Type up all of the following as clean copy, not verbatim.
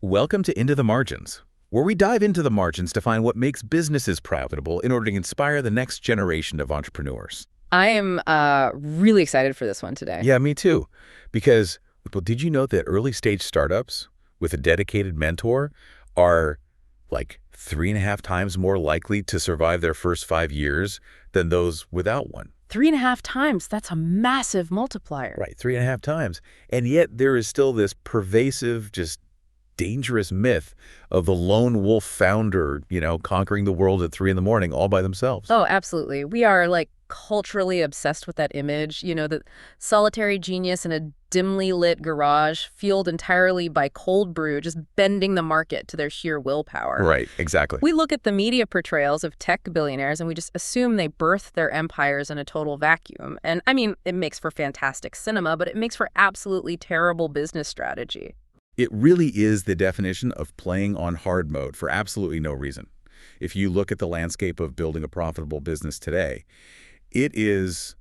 Welcome to Into the Margins, where we dive into the margins to find what makes businesses profitable in order to inspire the next generation of entrepreneurs. I am really excited for this one today. Yeah, me too. Because, well, did you know that early stage startups with a dedicated mentor are like 3.5 times more likely to survive their first 5 years than those without one? 3.5 times. That's a massive multiplier. Right, 3.5 times. And yet there is still this pervasive, just dangerous myth of the lone wolf founder, conquering the world at 3 in the morning all by themselves. Oh, absolutely. We are culturally obsessed with that image, the solitary genius in a dimly lit garage fueled entirely by cold brew, just bending the market to their sheer willpower. Right, exactly. We look at the media portrayals of tech billionaires and we just assume they birthed their empires in a total vacuum. And I mean, it makes for fantastic cinema, but it makes for absolutely terrible business strategy. It really is the definition of playing on hard mode for absolutely no reason. If you look at the landscape of building a profitable business today, it is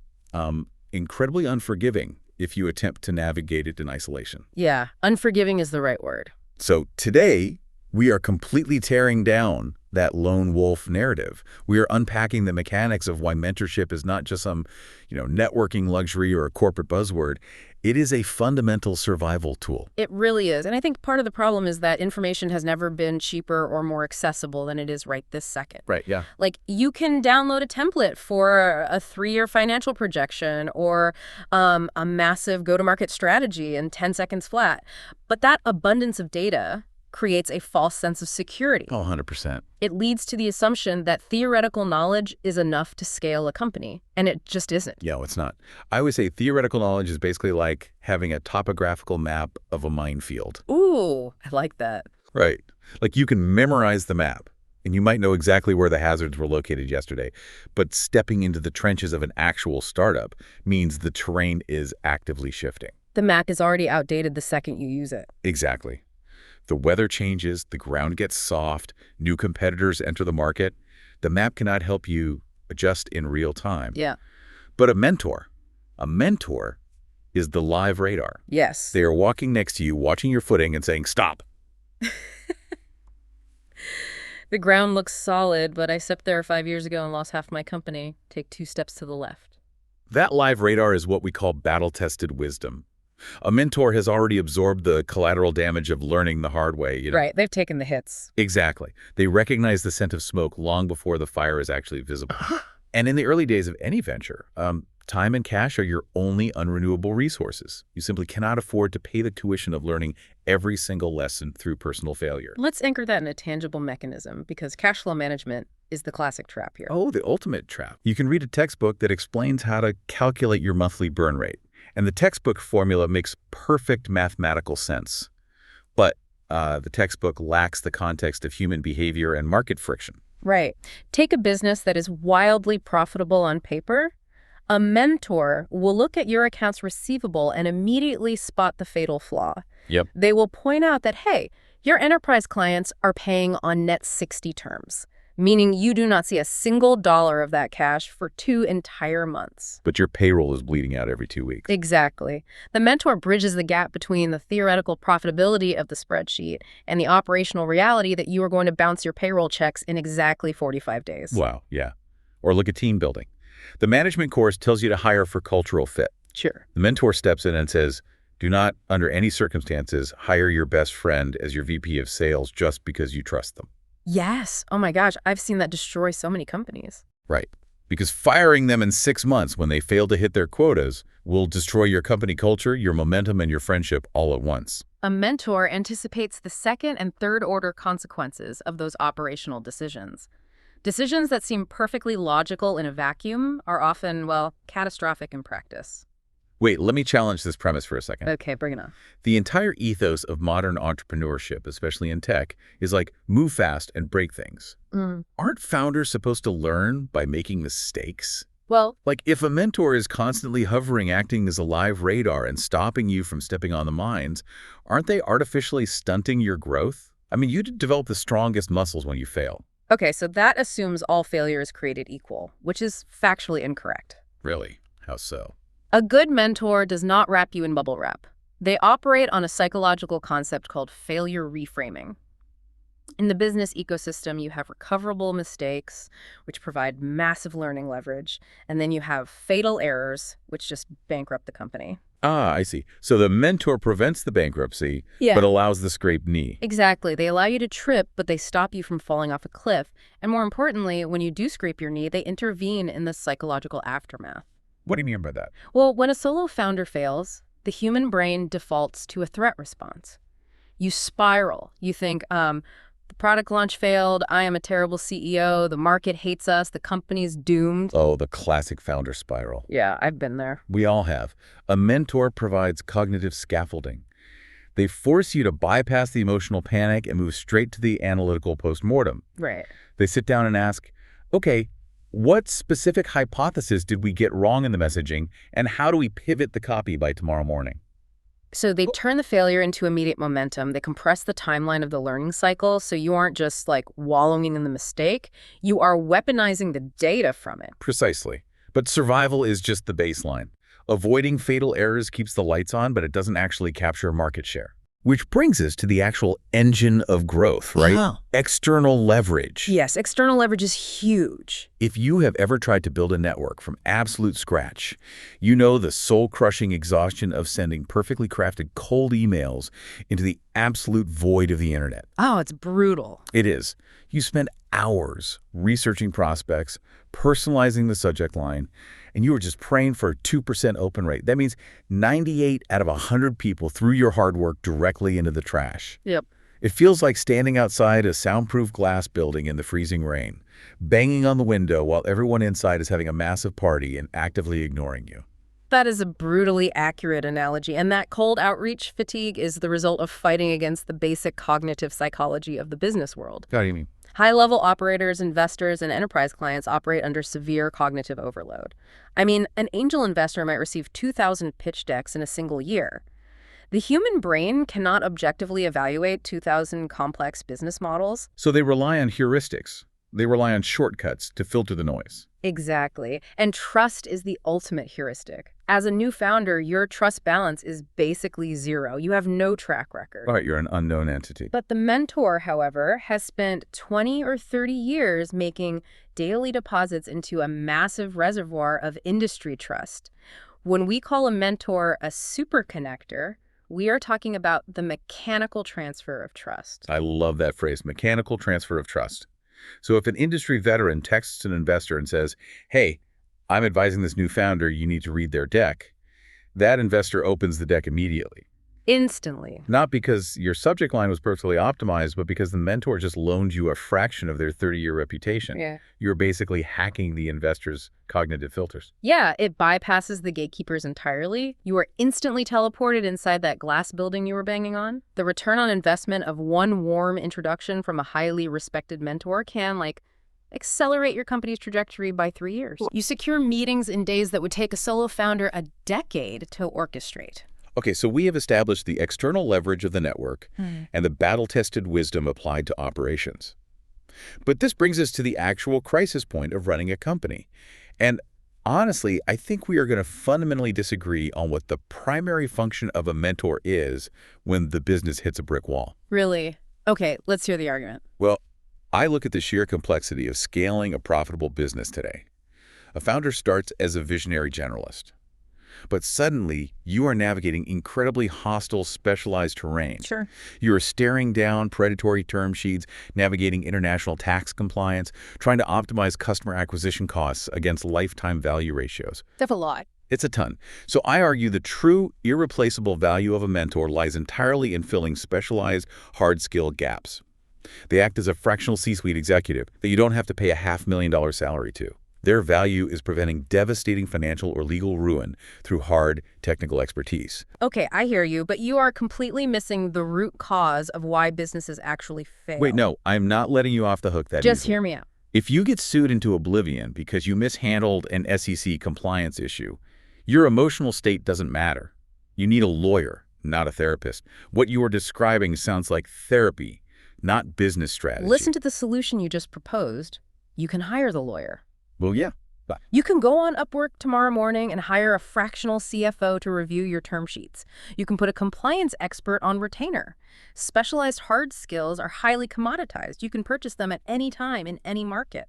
incredibly unforgiving if you attempt to navigate it in isolation. Yeah, unforgiving is the right word. So today, we are completely tearing down that lone wolf narrative. We are unpacking the mechanics of why mentorship is not just some, networking luxury or a corporate buzzword. It is a fundamental survival tool. It really is. And I think part of the problem is that information has never been cheaper or more accessible than it is right this second. Right, yeah. You can download a template for a 3-year financial projection or a massive go-to-market strategy in 10 seconds flat. But that abundance of data creates a false sense of security. Oh, 100%. It leads to the assumption that theoretical knowledge is enough to scale a company, and it just isn't. Yeah, it's not. I would say theoretical knowledge is basically like having a topographical map of a minefield. Ooh, I like that. Right. Like you can memorize the map, and you might know exactly where the hazards were located yesterday, but stepping into the trenches of an actual startup means the terrain is actively shifting. The map is already outdated the second you use it. Exactly. The weather changes, the ground gets soft, new competitors enter the market. The map cannot help you adjust in real time. Yeah. But a mentor is the live radar. Yes. They are walking next to you, watching your footing and saying, stop. The ground looks solid, but I stepped there 5 years ago and lost half my company. Take 2 steps to the left. That live radar is what we call battle-tested wisdom. A mentor has already absorbed the collateral damage of learning the hard way. Right, they've taken the hits. Exactly. They recognize the scent of smoke long before the fire is actually visible. And in the early days of any venture, time and cash are your only unrenewable resources. You simply cannot afford to pay the tuition of learning every single lesson through personal failure. Let's anchor that in a tangible mechanism, because cash flow management is the classic trap here. Oh, the ultimate trap. You can read a textbook that explains how to calculate your monthly burn rate. And the textbook formula makes perfect mathematical sense. But the textbook lacks the context of human behavior and market friction. Right. Take a business that is wildly profitable on paper. A mentor will look at your accounts receivable and immediately spot the fatal flaw. Yep. They will point out that, hey, your enterprise clients are paying on net 60 terms, meaning you do not see a single dollar of that cash for 2 entire months. But your payroll is bleeding out every 2 weeks. Exactly. The mentor bridges the gap between the theoretical profitability of the spreadsheet and the operational reality that you are going to bounce your payroll checks in exactly 45 days. Wow, yeah. Or look at team building. The management course tells you to hire for cultural fit. Sure. The mentor steps in and says, do not, under any circumstances, hire your best friend as your VP of sales just because you trust them. Yes. Oh my gosh, I've seen that destroy so many companies. Right. Because firing them in 6 months when they fail to hit their quotas will destroy your company culture, your momentum, and your friendship all at once. A mentor anticipates the second and third order consequences of those operational decisions. Decisions that seem perfectly logical in a vacuum are often, catastrophic in practice. Wait, let me challenge this premise for a second. Okay, bring it on. The entire ethos of modern entrepreneurship, especially in tech, is like move fast and break things. Aren't founders supposed to learn by making mistakes? Well, Like if a mentor is constantly hovering, acting as a live radar and stopping you from stepping on the mines, aren't they artificially stunting your growth? I mean, you develop the strongest muscles when you fail. okay, so that assumes all failure is created equal, which is factually incorrect. Really? How so? A good mentor does not wrap you in bubble wrap. They operate on a psychological concept called failure reframing. In the business ecosystem, you have recoverable mistakes, which provide massive learning leverage, and then you have fatal errors, which just bankrupt the company. Ah, I see. So the mentor prevents the bankruptcy, Yeah. but allows the scraped knee. Exactly. They allow you to trip, but they stop you from falling off a cliff. And more importantly, when you do scrape your knee, they intervene in the psychological aftermath. What do you mean by that? Well, when a solo founder fails, the human brain defaults to a threat response. You spiral. You think, the product launch failed, I am a terrible CEO, the market hates us, the company's doomed. Oh, the classic founder spiral. Yeah, I've been there. We all have. A mentor provides cognitive scaffolding. They force you to bypass the emotional panic and move straight to the analytical postmortem. Right. They sit down and ask, okay, what specific hypothesis did we get wrong in the messaging, and how do we pivot the copy by tomorrow morning? So they turn the failure into immediate momentum. They compress the timeline of the learning cycle, so you aren't just like wallowing in the mistake. You are weaponizing the data from it. Precisely. But survival is just the baseline. Avoiding fatal errors keeps the lights on, but it doesn't actually capture market share. Which brings us to the actual engine of growth, right? Wow. External leverage. Yes, external leverage is huge. If you have ever tried to build a network from absolute scratch, you know the soul-crushing exhaustion of sending perfectly crafted cold emails into the absolute void of the internet. Oh, it's brutal. It is. You spend hours researching prospects, personalizing the subject line, and you are just praying for a 2% open rate. That means 98 out of 100 people threw your hard work directly into the trash. Yep. It feels like standing outside a soundproof glass building in the freezing rain, banging on the window while everyone inside is having a massive party and actively ignoring you. That is a brutally accurate analogy, and that cold outreach fatigue is the result of fighting against the basic cognitive psychology of the business world. What do you mean? High-level operators, investors, and enterprise clients operate under severe cognitive overload. I mean, an angel investor might receive 2,000 pitch decks in a single year. The human brain cannot objectively evaluate 2,000 complex business models. So they rely on heuristics. They rely on shortcuts to filter the noise. Exactly. And trust is the ultimate heuristic. As a new founder, your trust balance is basically zero. You have no track record. All right, you're an unknown entity. But the mentor, however, has spent 20 or 30 years making daily deposits into a massive reservoir of industry trust. When we call a mentor a super connector, we are talking about the mechanical transfer of trust. I love that phrase, mechanical transfer of trust. So if an industry veteran texts an investor and says, hey, I'm advising this new founder, you need to read their deck, that investor opens the deck immediately. Instantly. Not because your subject line was perfectly optimized, but because the mentor just loaned you a fraction of their 30-year reputation. Yeah. You're basically hacking the investor's cognitive filters. Yeah, it bypasses the gatekeepers entirely. You are instantly teleported inside that glass building you were banging on. The return on investment of one warm introduction from a highly respected mentor can, accelerate your company's trajectory by 3 years. You secure meetings in days that would take a solo founder a decade to orchestrate. Okay, so we have established the external leverage of the network and the battle-tested wisdom applied to operations. But this brings us to the actual crisis point of running a company. And honestly, I think we are going to fundamentally disagree on what the primary function of a mentor is when the business hits a brick wall. Really? Okay, let's hear the argument. Well, I look at the sheer complexity of scaling a profitable business today. A founder starts as a visionary generalist. But suddenly, you are navigating incredibly hostile, specialized terrain. Sure. You are staring down predatory term sheets, navigating international tax compliance, trying to optimize customer acquisition costs against lifetime value ratios. That's a lot. It's a ton. So I argue the true, irreplaceable value of a mentor lies entirely in filling specialized, hard-skill gaps. They act as a fractional C-suite executive that you don't have to pay a $500,000 salary to. Their value is preventing devastating financial or legal ruin through hard technical expertise. Okay, I hear you, but you are completely missing the root cause of why businesses actually fail. Wait, no, I'm not letting you off the hook that Just easily. hear me out. If you get sued into oblivion because you mishandled an SEC compliance issue, your emotional state doesn't matter. You need a lawyer, not a therapist. What you are describing sounds like therapy, not business strategy. Listen to the solution you just proposed. You can hire the lawyer. Well, yeah, But You can go on Upwork tomorrow morning and hire a fractional CFO to review your term sheets. You can put a compliance expert on retainer. Specialized hard skills are highly commoditized. You can purchase them at any time in any market.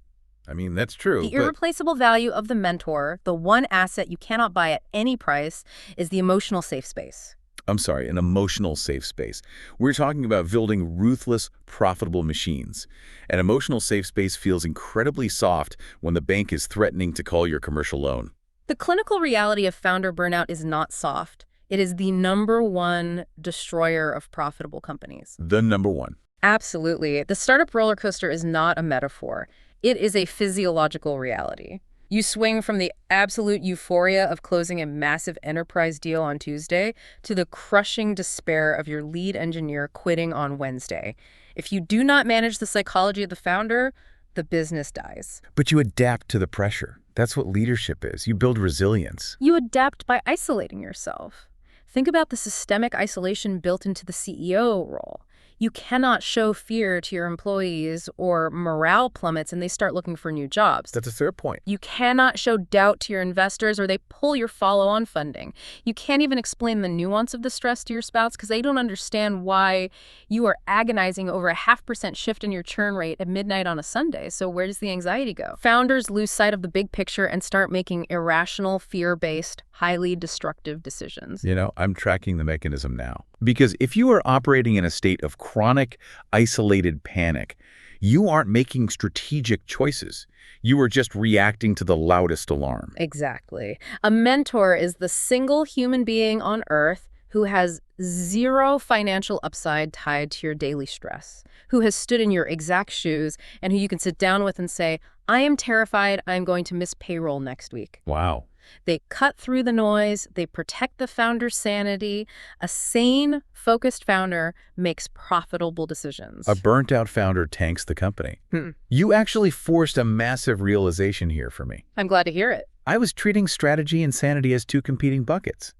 I mean, that's true, The but irreplaceable value of the mentor, the one asset you cannot buy at any price, is the emotional safe space. I'm sorry, an emotional safe space. We're talking about building ruthless, profitable machines. An emotional safe space feels incredibly soft when the bank is threatening to call your commercial loan. The clinical reality of founder burnout is not soft. It is the #1 destroyer of profitable companies. The number one. Absolutely. The startup roller coaster is not a metaphor. It is a physiological reality. You swing from the absolute euphoria of closing a massive enterprise deal on Tuesday to the crushing despair of your lead engineer quitting on Wednesday. If you do not manage the psychology of the founder, the business dies. But you adapt to the pressure. That's what leadership is. You build resilience. You adapt by isolating yourself. Think about the systemic isolation built into the CEO role. You cannot show fear to your employees or morale plummets and they start looking for new jobs. That's a fair point. You cannot show doubt to your investors or they pull your follow-on funding. You can't even explain the nuance of the stress to your spouse because they don't understand why you are agonizing over a 0.5% shift in your churn rate at midnight on a Sunday. So where does the anxiety go? Founders lose sight of the big picture and start making irrational, fear-based, highly destructive decisions. You know, I'm tracking the mechanism now. Because if you are operating in a state of chronic, isolated panic, you aren't making strategic choices. You are just reacting to the loudest alarm. Exactly. A mentor is the single human being on Earth who has zero financial upside tied to your daily stress, who has stood in your exact shoes, and who you can sit down with and say, I am terrified I'm going to miss payroll next week. Wow. They cut through the noise. They protect the founder's sanity. A sane, focused founder makes profitable decisions. A burnt-out founder tanks the company. You actually forced a massive realization here for me. I'm glad to hear it. I was treating strategy and sanity as two competing buckets.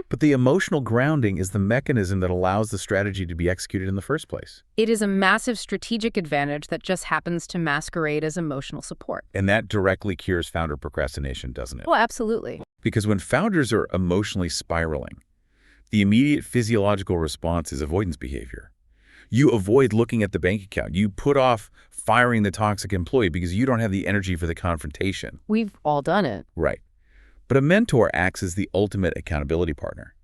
But the emotional grounding is the mechanism that allows the strategy to be executed in the first place. It is a massive strategic advantage that just happens to masquerade as emotional support. And that directly cures founder procrastination, doesn't it? Oh, absolutely. Because when founders are emotionally spiraling, the immediate physiological response is avoidance behavior. You avoid looking at the bank account. You put off firing the toxic employee because you don't have the energy for the confrontation. We've all done it. Right. But a mentor acts as the ultimate accountability partner.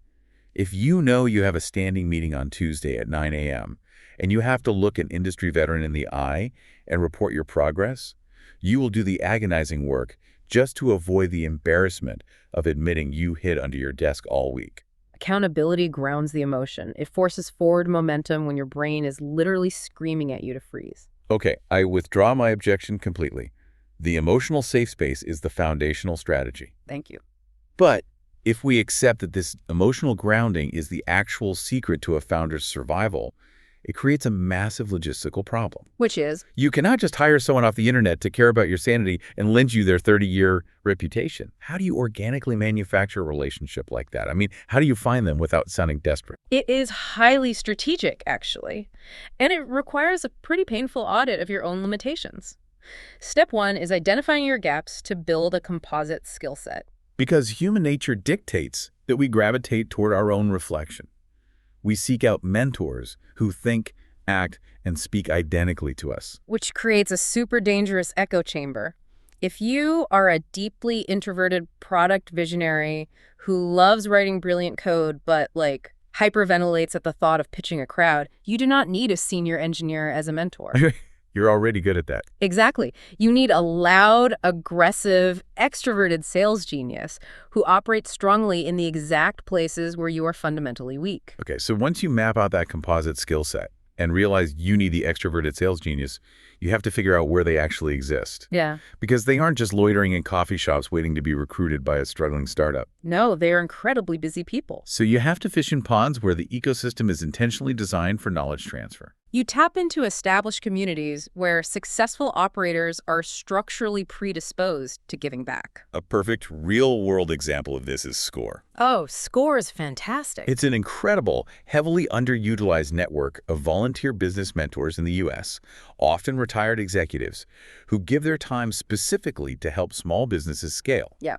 If you know you have a standing meeting on Tuesday at 9 a.m. and you have to look an industry veteran in the eye and report your progress, you will do the agonizing work just to avoid the embarrassment of admitting you hid under your desk all week. Accountability grounds the emotion. It forces forward momentum when your brain is literally screaming at you to freeze. Okay, I withdraw my objection completely. The emotional safe space is the foundational strategy. Thank you. But if we accept that this emotional grounding is the actual secret to a founder's survival, it creates a massive logistical problem. Which is? You cannot just hire someone off the internet to care about your sanity and lend you their 30-year reputation. How do you organically manufacture a relationship like that? I mean, how do you find them without sounding desperate? It is highly strategic, actually. And it requires a pretty painful audit of your own limitations. Step 1 is identifying your gaps to build a composite skill set. Because human nature dictates that we gravitate toward our own reflection. We seek out mentors who think, act, and speak identically to us. Which creates a super dangerous echo chamber. If you are a deeply introverted product visionary who loves writing brilliant code but, hyperventilates at the thought of pitching a crowd, you do not need a senior engineer as a mentor. You're already good at that. Exactly. You need a loud, aggressive, extroverted sales genius who operates strongly in the exact places where you are fundamentally weak. Okay, so once you map out that composite skill set and realize you need the extroverted sales genius, you have to figure out where they actually exist. Yeah. Because they aren't just loitering in coffee shops waiting to be recruited by a struggling startup. No, they are incredibly busy people. So you have to fish in ponds where the ecosystem is intentionally designed for knowledge transfer. You tap into established communities where successful operators are structurally predisposed to giving back. A perfect real-world example of this is SCORE. Oh, SCORE is fantastic. It's an incredible, heavily underutilized network of volunteer business mentors in the U.S., often retired executives, who give their time specifically to help small businesses scale. Yeah.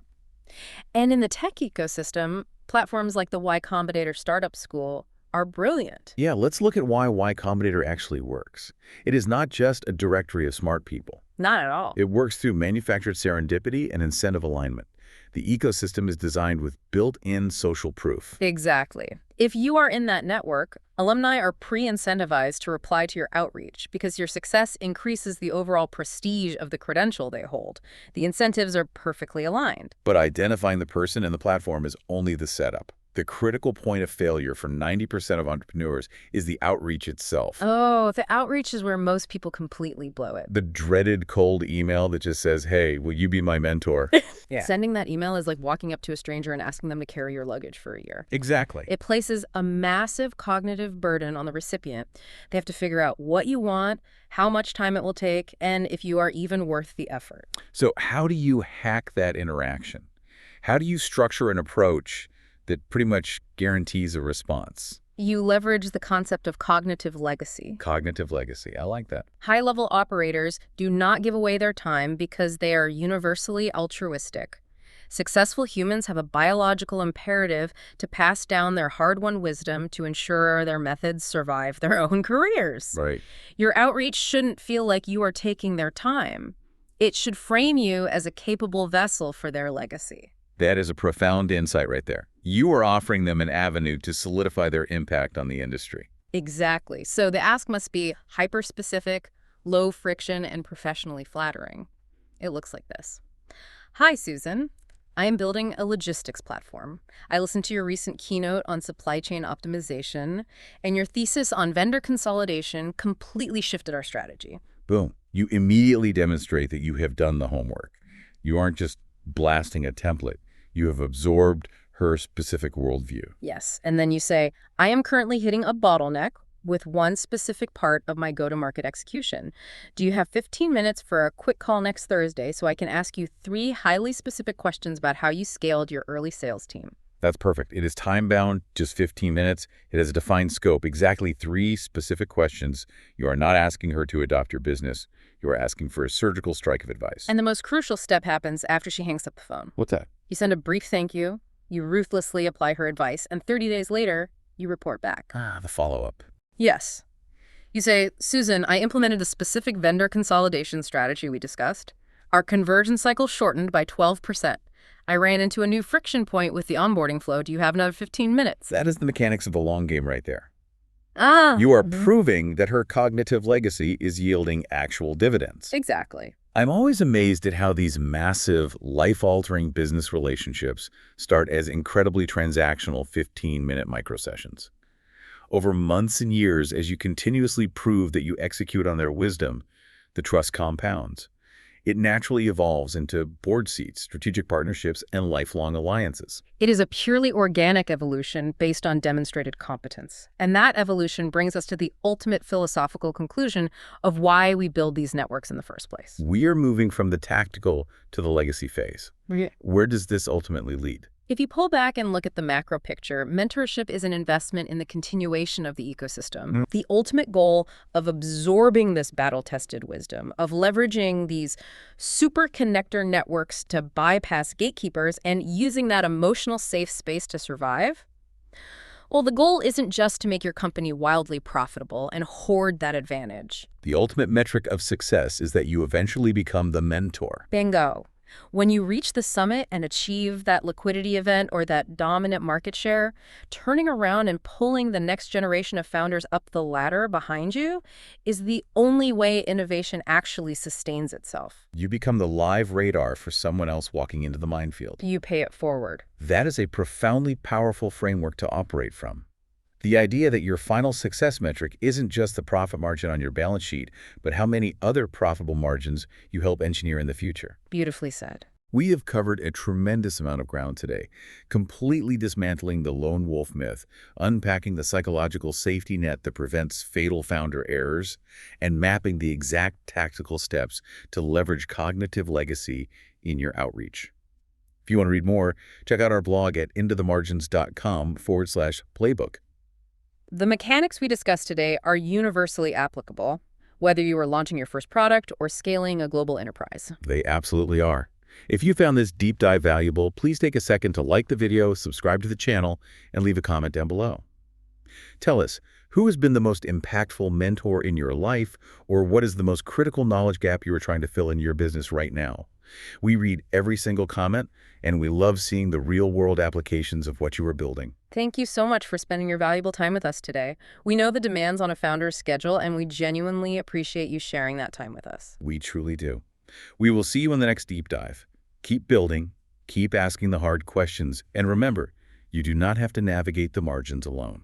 And in the tech ecosystem, platforms like the Y Combinator Startup School are brilliant. Yeah, let's look at why Y Combinator actually works. It is not just a directory of smart people. Not at all. It works through manufactured serendipity and incentive alignment. The ecosystem is designed with built-in social proof. Exactly. If you are in that network, alumni are pre-incentivized to reply to your outreach because your success increases the overall prestige of the credential they hold. The incentives are perfectly aligned. But identifying the person and the platform is only the setup. The critical point of failure for 90% of entrepreneurs is the outreach itself. Oh, the outreach is where most people completely blow it. The dreaded cold email that just says, hey, will you be my mentor? Yeah. Sending that email is like walking up to a stranger and asking them to carry your luggage for a year. Exactly. It places a massive cognitive burden on the recipient. They have to figure out what you want, how much time it will take, and if you are even worth the effort. So how do you hack that interaction? How do you structure an approach that pretty much guarantees a response? You leverage the concept of cognitive legacy. Cognitive legacy. I like that. High-level operators do not give away their time because they are universally altruistic. Successful humans have a biological imperative to pass down their hard-won wisdom to ensure their methods survive their own careers. Right. Your outreach shouldn't feel like you are taking their time. It should frame you as a capable vessel for their legacy. That is a profound insight right there. You are offering them an avenue to solidify their impact on the industry. Exactly. So the ask must be hyper-specific, low friction, and professionally flattering. It looks like this. Hi, Susan. I am building a logistics platform. I listened to your recent keynote on supply chain optimization, and your thesis on vendor consolidation completely shifted our strategy. Boom. You immediately demonstrate that you have done the homework. You aren't just blasting a template. You have absorbed her specific worldview. Yes. And then you say, I am currently hitting a bottleneck with one specific part of my go-to-market execution. Do you have 15 minutes for a quick call next Thursday so I can ask you 3 highly specific questions about how you scaled your early sales team? That's perfect. It is time-bound, just 15 minutes. It has a defined scope, exactly 3 specific questions. You are not asking her to adopt your business. You are asking for a surgical strike of advice. And the most crucial step happens after she hangs up the phone. What's that? You send a brief thank you, you ruthlessly apply her advice, and 30 days later, you report back. The follow-up. Yes. You say, Susan, I implemented the specific vendor consolidation strategy we discussed. Our conversion cycle shortened by 12%. I ran into a new friction point with the onboarding flow. Do you have another 15 minutes? That is the mechanics of the long game right there. Ah. You are proving that her cognitive legacy is yielding actual dividends. Exactly. I'm always amazed at how these massive, life-altering business relationships start as incredibly transactional 15-minute microsessions. Over months and years, as you continuously prove that you execute on their wisdom, the trust compounds. It naturally evolves into board seats, strategic partnerships, and lifelong alliances. It is a purely organic evolution based on demonstrated competence. And that evolution brings us to the ultimate philosophical conclusion of why we build these networks in the first place. We are moving from the tactical to the legacy phase. Yeah. Where does this ultimately lead? If you pull back and look at the macro picture, mentorship is an investment in the continuation of the ecosystem. The ultimate goal of absorbing this battle-tested wisdom, of leveraging these super connector networks to bypass gatekeepers and using that emotional safe space to survive. Well, the goal isn't just to make your company wildly profitable and hoard that advantage. The ultimate metric of success is that you eventually become the mentor. Bingo. When you reach the summit and achieve that liquidity event or that dominant market share, turning around and pulling the next generation of founders up the ladder behind you is the only way innovation actually sustains itself. You become the live radar for someone else walking into the minefield. You pay it forward. That is a profoundly powerful framework to operate from. The idea that your final success metric isn't just the profit margin on your balance sheet, but how many other profitable margins you help engineer in the future. Beautifully said. We have covered a tremendous amount of ground today, completely dismantling the lone wolf myth, unpacking the psychological safety net that prevents fatal founder errors, and mapping the exact tactical steps to leverage cognitive legacy in your outreach. If you want to read more, check out our blog at intothemargins.com/playbook. The mechanics we discussed today are universally applicable, whether you are launching your first product or scaling a global enterprise. They absolutely are. If you found this deep dive valuable, please take a second to like the video, subscribe to the channel, and leave a comment down below. Tell us, who has been the most impactful mentor in your life, or what is the most critical knowledge gap you are trying to fill in your business right now? We read every single comment, and we love seeing the real-world applications of what you are building. Thank you so much for spending your valuable time with us today. We know the demands on a founder's schedule, and we genuinely appreciate you sharing that time with us. We truly do. We will see you in the next deep dive. Keep building, keep asking the hard questions, and remember, you do not have to navigate the margins alone.